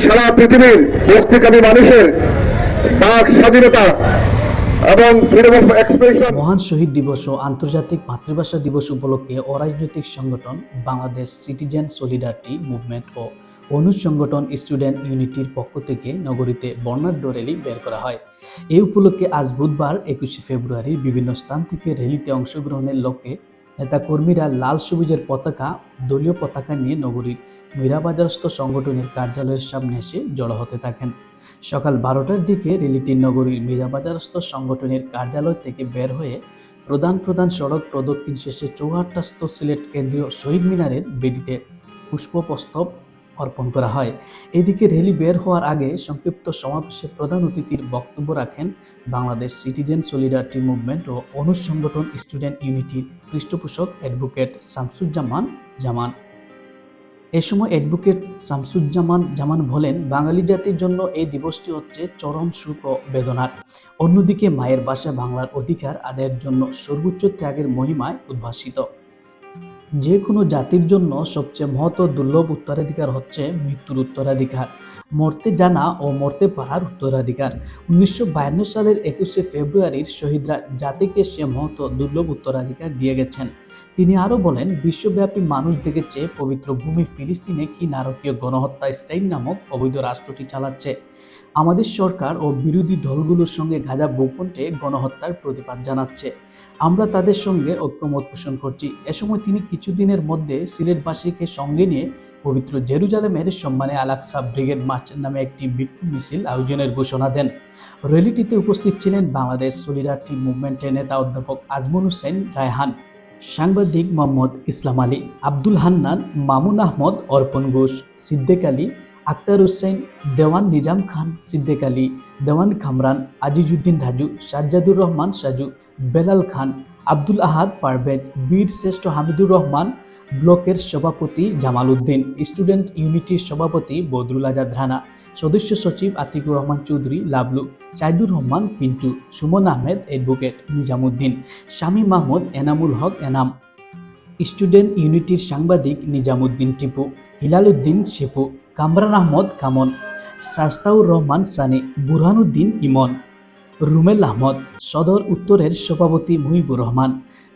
সারা পৃথিবীর মুক্তিকামী মানুষের বাক স্বাধীনতা এবং ফ্রিডম অফ এক্সপ্রেশন। মহান শহীদ দিবস ও আন্তর্জাতিক মাতৃভাষা দিবস উপলক্ষে অরাজনৈতিক সংগঠন বাংলাদেশ সিটিজেন সলিডারিটি মুভমেন্ট ও অনুজ সংগঠন স্টুডেন্ট ইউনিটির পক্ষ থেকে নগরীতে বর্ণাঢ্য র্যালি বের করা হয়। এই উপলক্ষে আজ বুধবার 21শে ফেব্রুয়ারি বিভিন্ন স্থান থেকে র্যালিতে অংশগ্রহণের লক্ষ্যে নেতাকর্মীরা লাল সবুজের পতাকা, দলীয় পতাকা নিয়ে নগরীর মীরাবাজারস্থ সংগঠনের কার্যালয়ের সামনে এসে জড়ো হতে থাকেন। সকাল 12টার দিকে র্যালিটি নগরীর মীরাবাজারস্থ সংগঠনের কার্যালয় থেকে বের হয়ে প্রধান সড়ক প্রদক্ষিণ শেষে চৌহাট্টাস্থ সিলেট কেন্দ্রীয় শহীদ মিনারের বেদিতে পুষ্পস্তবক অর্পণ করা হয়। এদিকে র্যালি বের হওয়ার আগে সংক্ষিপ্ত সমাবেশে প্রধান অতিথির বক্তব্য রাখেন বাংলাদেশ সিটিজেন সলিডারিটি মুভমেন্ট ও অনুজ সংগঠন স্টুডেন্ট ইউনিটির পৃষ্ঠপোষক অ্যাডভোকেট শামসুজ্জামান জামান। এ সময় অ্যাডভোকেট শামসুজ্জামান বলেন, বাঙালি জাতির জন্য এই দিবসটি হচ্ছে চরম সুখ ও বেদনার। অন্যদিকে মায়ের ভাষা বাংলার অধিকার আদায়ের জন্য সর্বোচ্চ ত্যাগের মহিমায় উদ্ভাসিত। যে কোনো জাতির জন্য সবচেয়ে মহৎ ও দুর্লভ উত্তরাধিকার হচ্ছে মৃত্যুর উত্তরাধিকার, মরতে জানা ও মরতে পারার উত্তরাধিকার। 1952 সালের 21শে ফেব্রুয়ারির শহীদরা জাতিকে সে মহৎ ও দুর্লভ উত্তরাধিকার দিয়ে গেছেন। তিনি আরও বলেন, বিশ্বব্যাপী মানুষ দেখেছে পবিত্র ভূমি ফিলিস্তিনে কি নারকীয় গণহত্যা ইসরাইল নামক অবৈধ রাষ্ট্রটি চালাচ্ছে। আমাদের সরকার ও বিরোধী দলগুলোর সঙ্গে গাজা ভূখণ্ডে গণহত্যার প্রতিবাদ জানাচ্ছে। আমরা তাদের সঙ্গে ঐক্যমত পোষণ করছি। এ সময় তিনি কিছুদিনের মধ্যে সিলেটবাসীকে সঙ্গে নিয়ে পবিত্র জেরুজালেমের সম্মানে আল-আকসা ব্রিগেড মার্চ নামে একটি বিক্ষোভ মিছিল আয়োজনের ঘোষণা দেন। র্যালিটিতে উপস্থিত ছিলেন বাংলাদেশ সলিডারিটি মুভমেন্টের নেতা অধ্যাপক আজমল হোসেন রায়হান, সাংবাদিক মোহাম্মদ ইসলাম আলী, আব্দুল হান্নান, মামুন আহমদ, অর্পণ ঘোষ, সিদ্দিক আলী, আক্তার হোসেন, দেওয়ান নিজাম খান, সিদ্দিক আলী, দেওয়ান কামরান, আজিজউদ্দিন রাজু, সাজ্জাদুর রহমান সাজু, বেলাল খান, আব্দুল আহাদ পারভেজ, বীর শ্রেষ্ঠ হামিদুর রহমান, ব্লকের সভাপতি জামাল উদ্দিন, স্টুডেন্ট ইউনিটির সভাপতি বদরুল আজাদ রানা, সদস্য সচিব আতিকুর রহমান চৌধুরী লাবলু, সাইদুর রহমান পিন্টু, সুমন আহমেদ, অ্যাডভোকেট নিজামুদ্দিন, শামী মাহমুদ, এনামুল হক এনাম, স্টুডেন্ট ইউনিটির সাংবাদিক নিজামুদ্দিন টিপু, হিলাল উদ্দিন শিপু, কামরান আহমদ কামন, শাস্তাউর রহমান সানি, বুরহানুদ্দিন ইমন, রুমেল আহমদ, সদর উত্তরের সভাপতি মুহিবুর রহমান,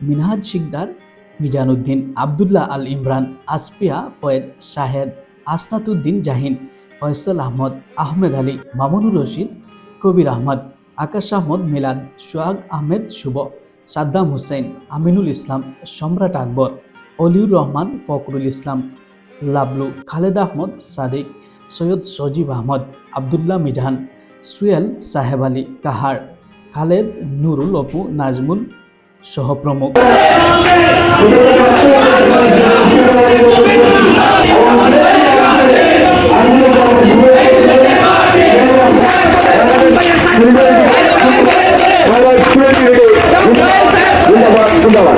মিনহাজ শিকদার, মিজানুদ্দিন, আবদুল্লাহ আল ইমরান, আসপিয়া ফয়েদ, শাহেদ, আসনাতুদ্দিন জাহিন, ফয়সাল আহমদ, আহমেদ আলী, মামুনুর রশিদ, কবির আহমদ, আকাশ আহমদ মিলাদ, সোহাগ আহমেদ শুভ, সাদ্দাম হুসেন, আমিনুল ইসলাম, সম্রাট আকবর, অলিউর রহমান, ফখরুল ইসলাম, লাবলু, খালেদ আহমদ সাদিক, সৈয়দ সজীব আহমদ, আবদুল্লাহ মিজান, সুয়েল সাহেব আলী কাহার, খালেদ, নুরুল অপু, নাজমুল সহ প্রমুখ। ধন্যবাদ।